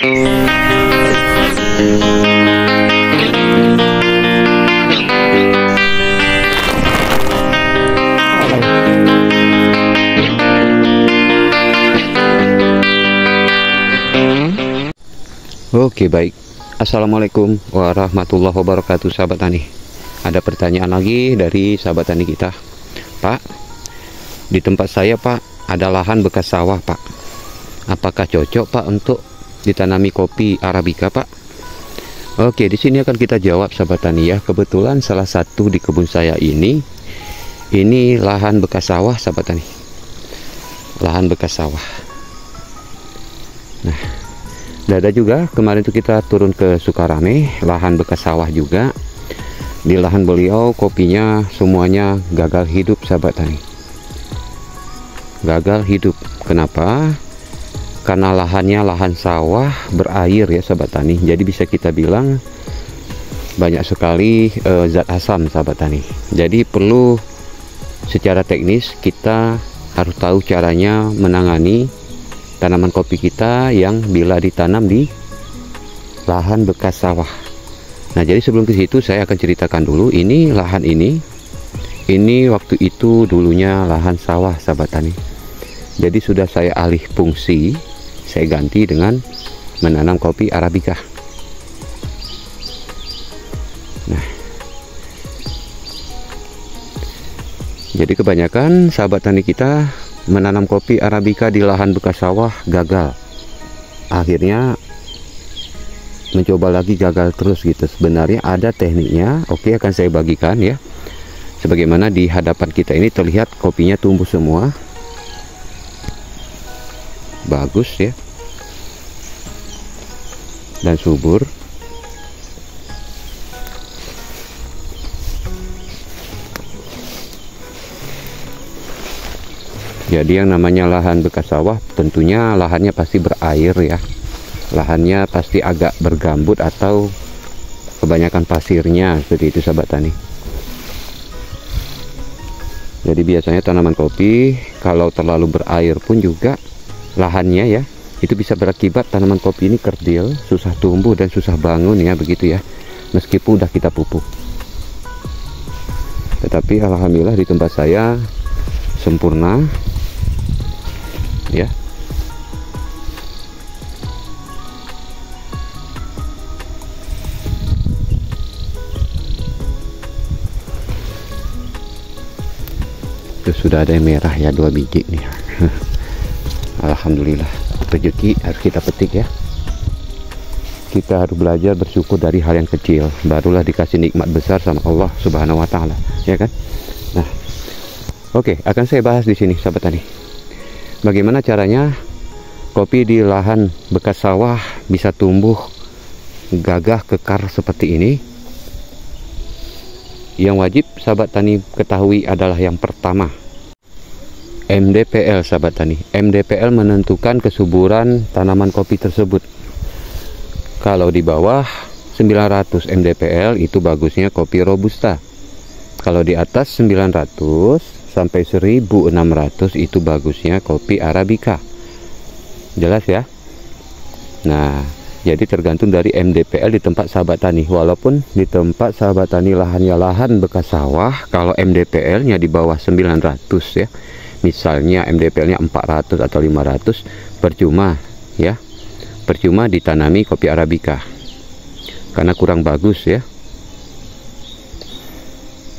Oke, baik. Assalamualaikum warahmatullahi wabarakatuh, sahabat tani. Ada pertanyaan lagi dari sahabat tani kita. Pak, di tempat saya, Pak, ada lahan bekas sawah, Pak. Apakah cocok, Pak, untuk ditanami kopi Arabica, Pak? Oke, di sini akan kita jawab, sahabat tani ya. Kebetulan salah satu di kebun saya ini lahan bekas sawah, sahabat tani. Lahan bekas sawah. Nah, ada juga kemarin itu kita turun ke Sukarame, lahan bekas sawah juga. Di lahan beliau kopinya semuanya gagal hidup, sahabat tani. Gagal hidup. Kenapa? Karena lahannya lahan sawah berair ya, sahabat tani. Jadi bisa kita bilang banyak sekali zat asam, sahabat tani. Jadi perlu secara teknis kita harus tahu caranya menangani tanaman kopi kita yang bila ditanam di lahan bekas sawah. Nah, jadi sebelum ke situ saya akan ceritakan dulu ini lahan ini waktu itu dulunya lahan sawah, sahabat tani. Jadi sudah saya alih fungsi, saya ganti dengan menanam kopi Arabica. Nah, jadi kebanyakan sahabat tani kita menanam kopi Arabica di lahan bekas sawah gagal. Akhirnya mencoba lagi gagal terus gitu. Sebenarnya ada tekniknya. Oke, akan saya bagikan ya. Sebagaimana di hadapan kita ini terlihat kopinya tumbuh semua. Bagus ya. Dan subur. Jadi yang namanya lahan bekas sawah tentunya lahannya pasti berair ya. Lahannya pasti agak bergambut atau kebanyakan pasirnya, seperti itu, sahabat tani. Jadi biasanya tanaman kopi kalau terlalu berair pun juga lahannya ya, itu bisa berakibat tanaman kopi ini kerdil, susah tumbuh dan susah bangun ya, begitu ya. Meskipun udah kita pupuk. Tetapi alhamdulillah di tempat saya sempurna ya. Itu sudah ada yang merah ya, 2 biji nih. Alhamdulillah, rezeki harus kita petik ya. Kita harus belajar bersyukur dari hal yang kecil, barulah dikasih nikmat besar sama Allah Subhanahu wa taala, ya kan? Nah, oke, akan saya bahas di sini, sahabat tani. Bagaimana caranya kopi di lahan bekas sawah bisa tumbuh gagah kekar seperti ini? Yang wajib sahabat tani ketahui adalah yang pertama, MDPL, sahabat tani. MDPL menentukan kesuburan tanaman kopi tersebut. Kalau di bawah 900 MDPL itu bagusnya kopi Robusta. Kalau di atas 900 sampai 1600 itu bagusnya kopi Arabica. Jelas ya? Nah, jadi tergantung dari MDPL di tempat sahabat tani. Walaupun di tempat sahabat tani lahannya lahan bekas sawah, kalau MDPL-nya di bawah 900 ya, misalnya MDPL-nya 400 atau 500, percuma ya. Percuma ditanami kopi Arabica karena kurang bagus ya.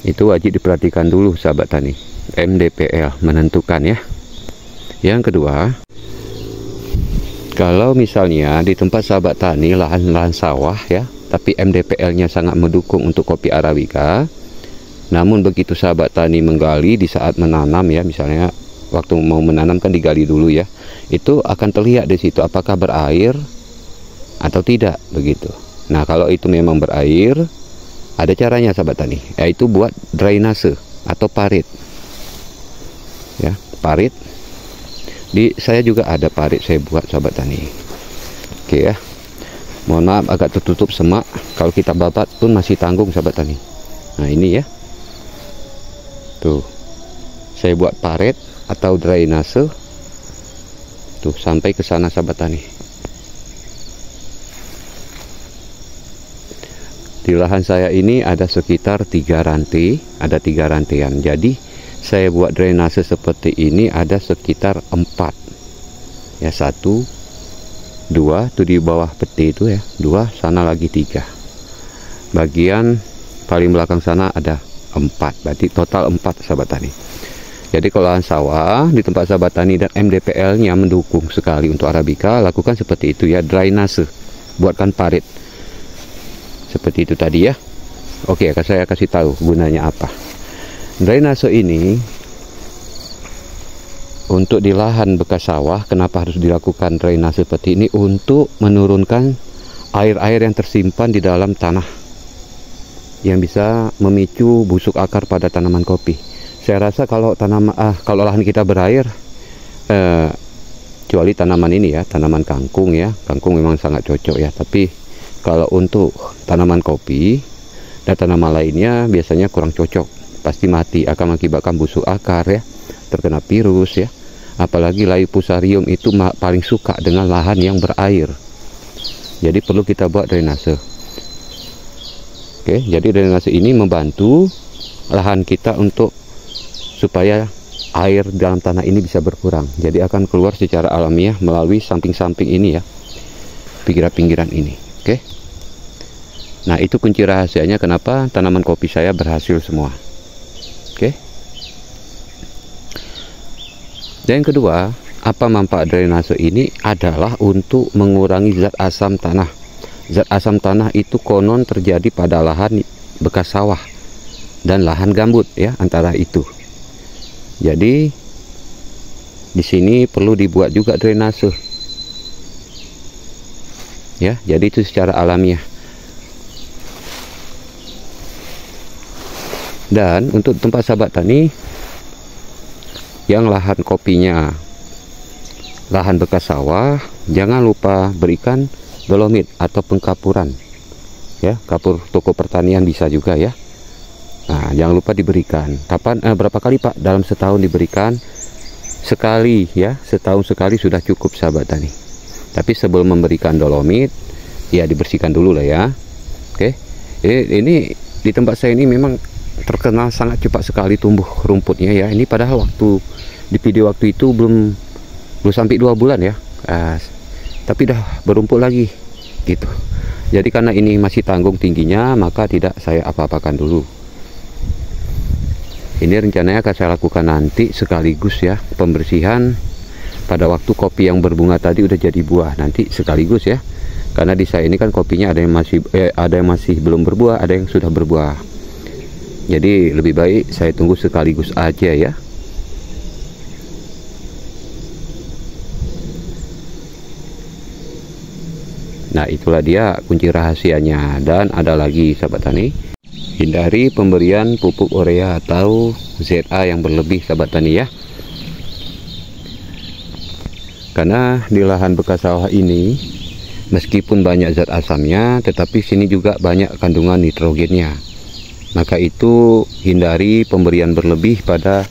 Itu wajib diperhatikan dulu, sahabat tani. MDPL menentukan ya. Yang kedua, kalau misalnya di tempat sahabat tani lahan sawah ya, tapi MDPL-nya sangat mendukung untuk kopi Arabica, namun begitu sahabat tani menggali di saat menanam ya, misalnya waktu mau menanam kan digali dulu ya, itu akan terlihat di situ apakah berair atau tidak, begitu. Nah, kalau itu memang berair, ada caranya sahabat tani, yaitu buat drainase atau parit ya, parit. Saya juga ada parit saya buat, sahabat tani. Oke ya, mohon maaf agak tertutup semak, kalau kita babat pun masih tanggung, sahabat tani. Nah, ini ya, tuh saya buat parit atau drainase tuh sampai ke sana, sahabat tani. Di lahan saya ini ada sekitar 3 rantai, ada 3 rantaian. Jadi saya buat drainase seperti ini ada sekitar 4. Ya, 1, 2 tuh di bawah peti itu ya, 2, sana lagi 3. Bagian paling belakang sana ada 4, berarti total 4 sahabat tani. Jadi kalau lahan sawah di tempat sahabat tani dan MDPL-nya mendukung sekali untuk Arabica, lakukan seperti itu ya, drainase, buatkan parit seperti itu tadi ya. Oke, saya kasih tahu gunanya apa. Drainase ini untuk di lahan bekas sawah, kenapa harus dilakukan drainase seperti ini? Untuk menurunkan air-air yang tersimpan di dalam tanah yang bisa memicu busuk akar pada tanaman kopi. Saya rasa kalau kalau lahan kita berair, kecuali tanaman ini ya, tanaman kangkung ya, kangkung memang sangat cocok ya. Tapi kalau untuk tanaman kopi dan tanaman lainnya biasanya kurang cocok, pasti mati, akan mengakibatkan busuk akar ya, terkena virus ya. Apalagi Leiopusarium itu paling suka dengan lahan yang berair. Jadi perlu kita buat drainase. Oke, jadi drainase ini membantu lahan kita untuk supaya air dalam tanah ini bisa berkurang. Jadi akan keluar secara alamiah melalui samping-samping ini ya, pinggiran-pinggiran ini. Oke. Nah, itu kunci rahasianya kenapa tanaman kopi saya berhasil semua. Oke. Dan yang kedua, apa manfaat drainase ini adalah untuk mengurangi zat asam tanah. Zat asam tanah itu konon terjadi pada lahan bekas sawah dan lahan gambut ya, antara itu. Jadi di sini perlu dibuat juga drainase. Ya, jadi itu secara alamiah. Dan untuk tempat sahabat tani yang lahan kopinya lahan bekas sawah, jangan lupa berikan dolomit atau pengkapuran ya, kapur toko pertanian bisa juga ya. Nah, jangan lupa diberikan. Kapan berapa kali Pak? Dalam setahun diberikan sekali ya, setahun sekali sudah cukup sahabat tani. Tapi sebelum memberikan dolomit ya dibersihkan dulu lah ya. Oke. Ini di tempat saya ini memang terkenal sangat cepat sekali tumbuh rumputnya ya. Ini padahal di video waktu itu belum sampai 2 bulan ya, tapi dah berumput lagi gitu. Jadi karena ini masih tanggung tingginya, maka tidak saya apa-apakan dulu. Ini rencananya akan saya lakukan nanti sekaligus ya, pembersihan pada waktu kopi yang berbunga tadi udah jadi buah, nanti sekaligus ya. Karena di saya ini kan kopinya ada yang masih belum berbuah, ada yang sudah berbuah. Jadi lebih baik saya tunggu sekaligus aja ya. Nah, itulah dia kunci rahasianya. Dan ada lagi sahabat tani, hindari pemberian pupuk urea atau ZA yang berlebih sahabat tani ya. Karena di lahan bekas sawah ini meskipun banyak zat asamnya, tetapi sini juga banyak kandungan nitrogennya. Maka itu hindari pemberian berlebih pada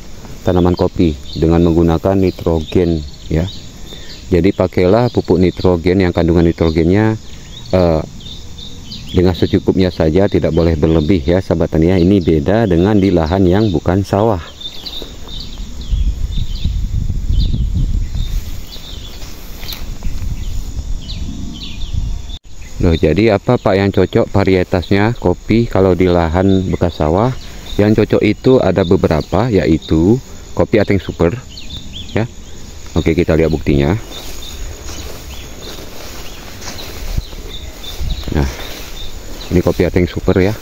tanaman kopi dengan menggunakan nitrogen ya. Jadi pakailah pupuk nitrogen yang kandungan nitrogennya dengan secukupnya saja, tidak boleh berlebih ya sahabat tani ya. Ini beda dengan di lahan yang bukan sawah. Loh, jadi apa Pak yang cocok varietasnya kopi kalau di lahan bekas sawah? Yang cocok itu ada beberapa, yaitu kopi Ateng Super ya. Oke, kita lihat buktinya. Nah, ini kopi Ateng Super ya,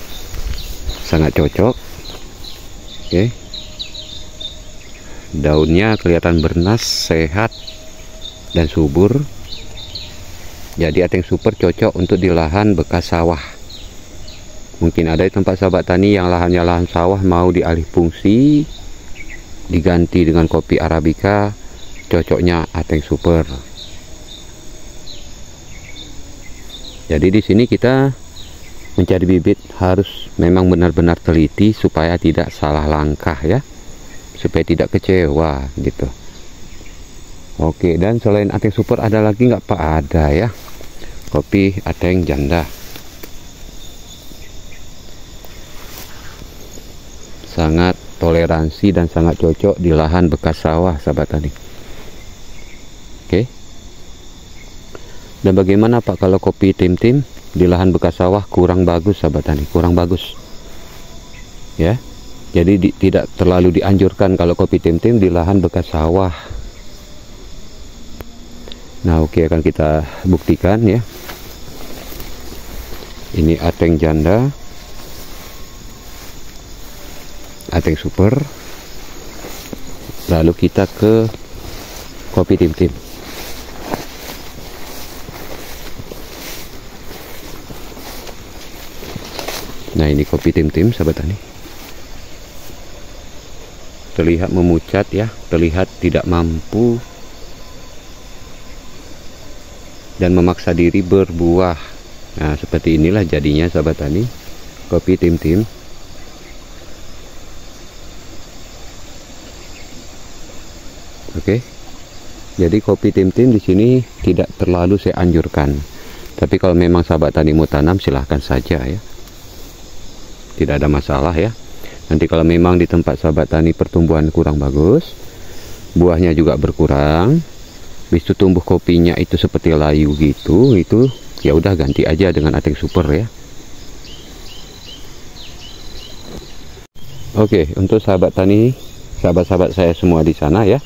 sangat cocok. Oke, daunnya kelihatan bernas, sehat dan subur. Jadi Ateng Super cocok untuk di lahan bekas sawah. Mungkin ada di tempat sahabat tani yang lahannya lahan sawah mau dialih fungsi, diganti dengan kopi Arabica, cocoknya Ateng Super. Jadi di sini kita mencari bibit harus memang benar-benar teliti supaya tidak salah langkah ya, supaya tidak kecewa gitu. Oke, dan selain Ateng Super ada lagi nggak Pak? Ada ya, kopi Ateng Janda. sangat toleransi dan sangat cocok di lahan bekas sawah, sahabat tani. Oke. Dan bagaimana Pak kalau kopi tim-tim di lahan bekas sawah kurang bagus, sahabat tani, kurang bagus. Ya. Jadi tidak terlalu dianjurkan kalau kopi tim-tim di lahan bekas sawah. Nah, oke, akan kita buktikan ya. Ini ateng janda, ateng super, lalu kita ke kopi tim-tim. Nah, ini kopi tim-tim, sahabat tani. Terlihat memucat ya, terlihat tidak mampu dan memaksa diri berbuah. Nah, seperti inilah jadinya, sahabat tani, kopi tim-tim. Oke. Jadi kopi tim-tim di sini tidak terlalu saya anjurkan. Tapi kalau memang sahabat tani mau tanam, silahkan saja ya. Tidak ada masalah ya. Nanti kalau memang di tempat sahabat tani pertumbuhan kurang bagus, buahnya juga berkurang, habis itu tumbuh kopinya itu seperti layu gitu, itu ya udah ganti aja dengan ateng super ya. Oke, untuk sahabat tani, sahabat-sahabat saya semua di sana ya.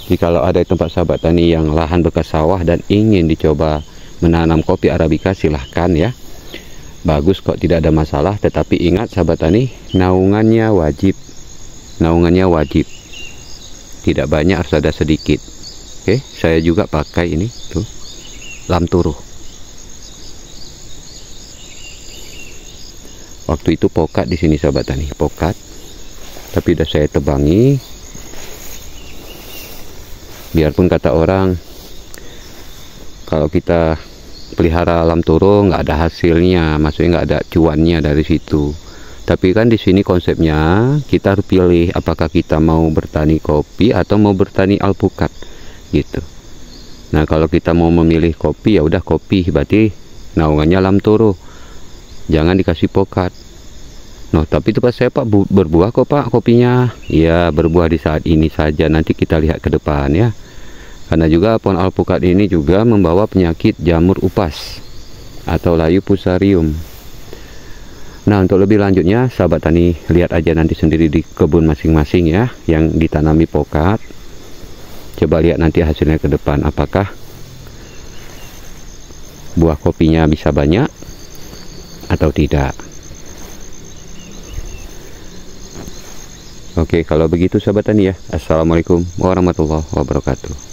Jikalau ada tempat sahabat tani yang lahan bekas sawah dan ingin dicoba menanam kopi Arabica, silahkan ya. Bagus kok, tidak ada masalah. Tetapi ingat sahabat tani, naungannya wajib. Naungannya wajib. Tidak banyak, harus ada sedikit. Oke, saya juga pakai ini tuh, lamturu. Waktu itu pokat di sini sahabat tani, pokat. Tapi udah saya tebangi. Biarpun kata orang, kalau kita pelihara lamturu nggak ada hasilnya, maksudnya nggak ada cuannya dari situ. Tapi kan di sini konsepnya kita harus pilih apakah kita mau bertani kopi atau mau bertani alpukat gitu. Nah, kalau kita mau memilih kopi, ya udah kopi, berarti naungannya lamturu, jangan dikasih pokat. Nah, tapi itu pas saya Pak, berbuah kok Pak kopinya. Ya, berbuah di saat ini saja, nanti kita lihat ke depan ya. Karena juga pohon alpukat ini juga membawa penyakit jamur upas atau layu fusarium. Nah, untuk lebih lanjutnya sahabat tani lihat aja nanti sendiri di kebun masing-masing ya yang ditanami pokat. Coba lihat nanti hasilnya ke depan, apakah buah kopinya bisa banyak atau tidak. Oke, kalau begitu sahabat tani ya. Assalamualaikum warahmatullahi wabarakatuh.